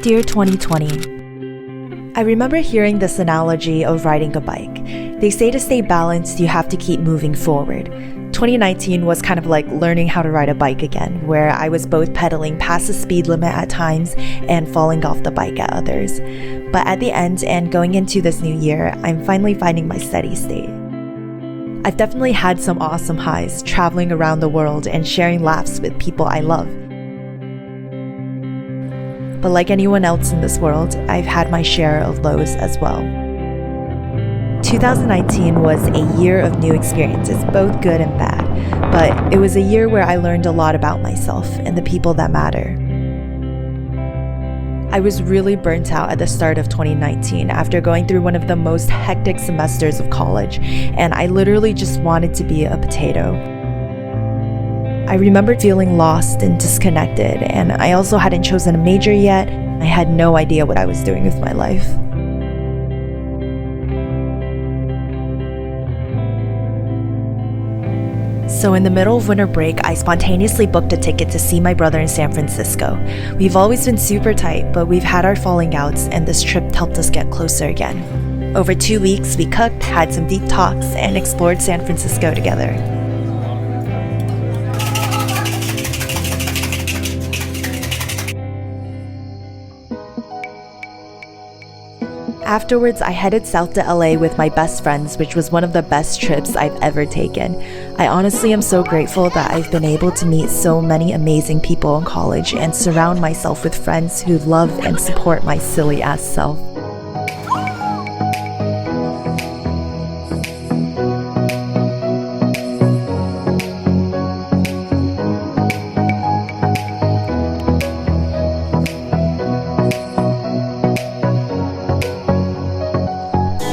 Dear 2020. I remember hearing this analogy of riding a bike. They say to stay balanced, you have to keep moving forward. 2019 was kind of like learning how to ride a bike again, where I was both pedaling past the speed limit at times and falling off the bike at others. But at the end and going into this new year, I'm finally finding my steady state. I've definitely had some awesome highs, traveling around the world and sharing laughs with people I love. But like anyone else in this world, I've had my share of lows as well. 2019 was a year of new experiences, both good and bad, but it was a year where I learned a lot about myself and the people that matter. I was really burnt out at the start of 2019 after going through one of the most hectic semesters of college, and I literally just wanted to be a potato. I remember feeling lost and disconnected, and I also hadn't chosen a major yet. I had no idea what I was doing with my life. So in the middle of winter break, I spontaneously booked a ticket to see my brother in San Francisco. We've always been super tight, but we've had our falling outs, and this trip helped us get closer again. Over 2 weeks, we cooked, had some deep talks, and explored San Francisco together. Afterwards, I headed south to LA with my best friends, which was one of the best trips I've ever taken. I honestly am so grateful that I've been able to meet so many amazing people in college and surround myself with friends who love and support my silly ass self.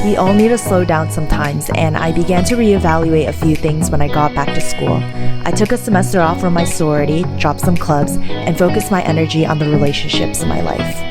We all need to slow down sometimes, and I began to reevaluate a few things when I got back to school. I took a semester off from my sorority, dropped some clubs, and focused my energy on the relationships in my life.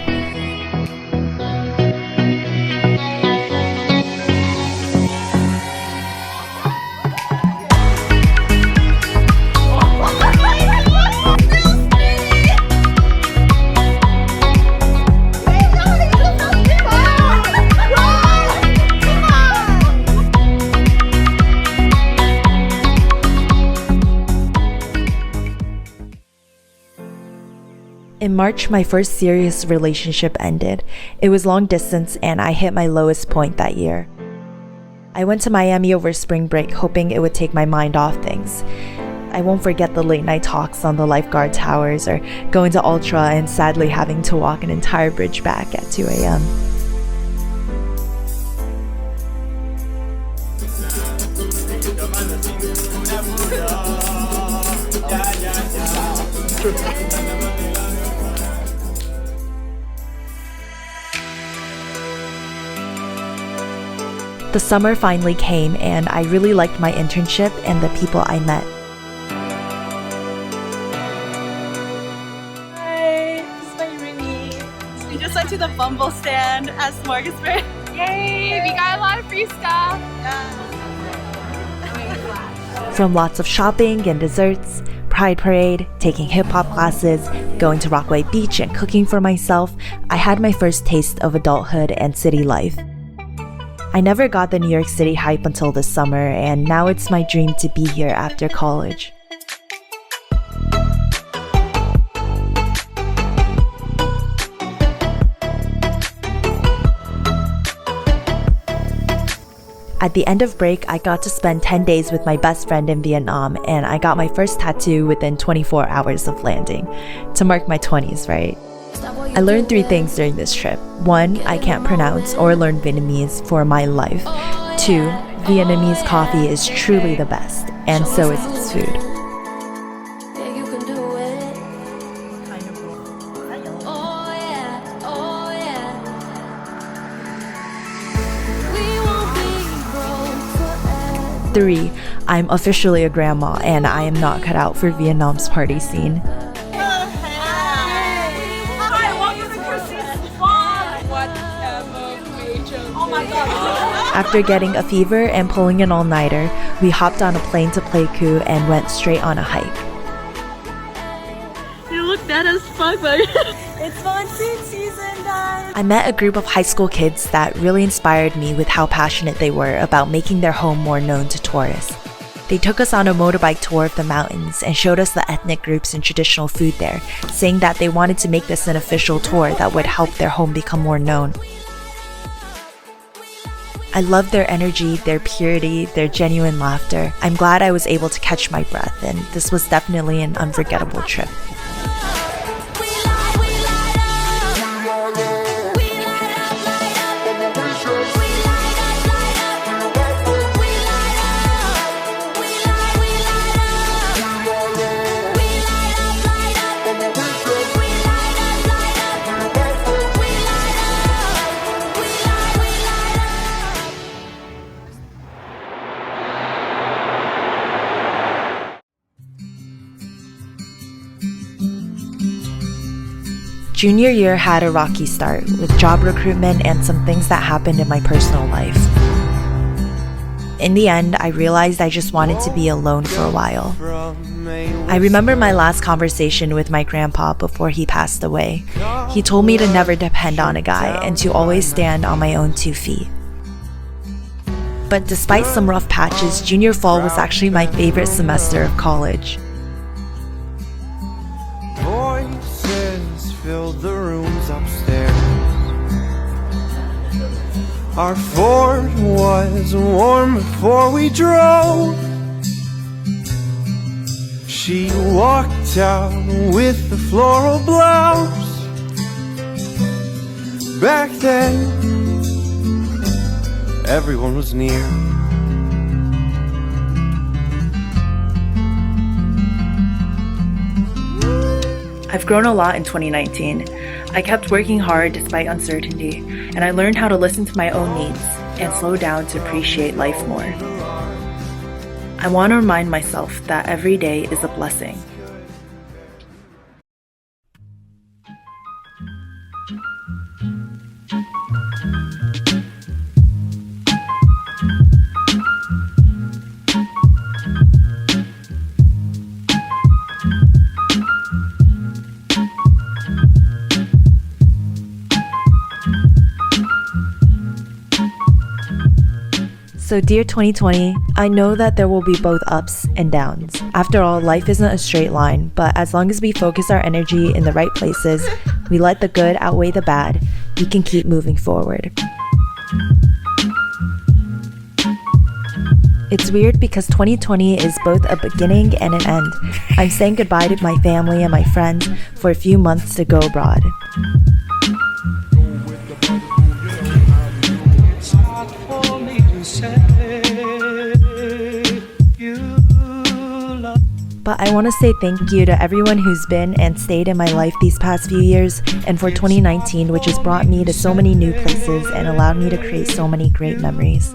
In March, my first serious relationship ended. It was long distance, and I hit my lowest point that year. I went to Miami over spring break, hoping it would take my mind off things. I won't forget the late night talks on the lifeguard towers or going to Ultra and sadly having to walk an entire bridge back at 2 a.m. The summer finally came, and I really liked my internship and the people I met. Hi, this is my roomie. We just went to the Bumble stand at Smorgasburg. Yay, we got a lot of free stuff. From lots of shopping and desserts, Pride Parade, taking hip-hop classes, going to Rockaway Beach and cooking for myself, I had my first taste of adulthood and city life. I never got the New York City hype until this summer, and now it's my dream to be here after college. At the end of break, I got to spend 10 days with my best friend in Vietnam, and I got my first tattoo within 24 hours of landing. To mark my 20s, right? I learned 3 things during this trip. 1, I can't pronounce or learn Vietnamese for my life. 2, Vietnamese coffee is truly the best, and so is its food. Three, I'm officially a grandma, and I am not cut out for Vietnam's party scene. After getting a fever and pulling an all-nighter, we hopped on a plane to Pleiku and went straight on a hike. You look dead as fuck, but it's monsoon season, guys. I met a group of high school kids that really inspired me with how passionate they were about making their home more known to tourists. They took us on a motorbike tour of the mountains and showed us the ethnic groups and traditional food there, saying that they wanted to make this an official tour that would help their home become more known. I loved their energy, their purity, their genuine laughter. I'm glad I was able to catch my breath, and this was definitely an unforgettable trip. Junior year had a rocky start with job recruitment and some things that happened in my personal life. In the end, I realized I just wanted to be alone for a while. I remember my last conversation with my grandpa before he passed away. He told me to never depend on a guy and to always stand on my own 2 feet. But despite some rough patches, junior fall was actually my favorite semester of college. Filled the rooms upstairs. Our Ford was warm before we drove. She walked out with the floral blouse. Back then, everyone was near. I've grown a lot in 2019. I kept working hard despite uncertainty, and I learned how to listen to my own needs and slow down to appreciate life more. I want to remind myself that every day is a blessing. So dear 2020, I know that there will be both ups and downs. After all, life isn't a straight line, but as long as we focus our energy in the right places, we let the good outweigh the bad, we can keep moving forward. It's weird because 2020 is both a beginning and an end. I'm saying goodbye to my family and my friends for a few months to go abroad. But I want to say thank you to everyone who's been and stayed in my life these past few years, and for 2019, which has brought me to so many new places and allowed me to create so many great memories.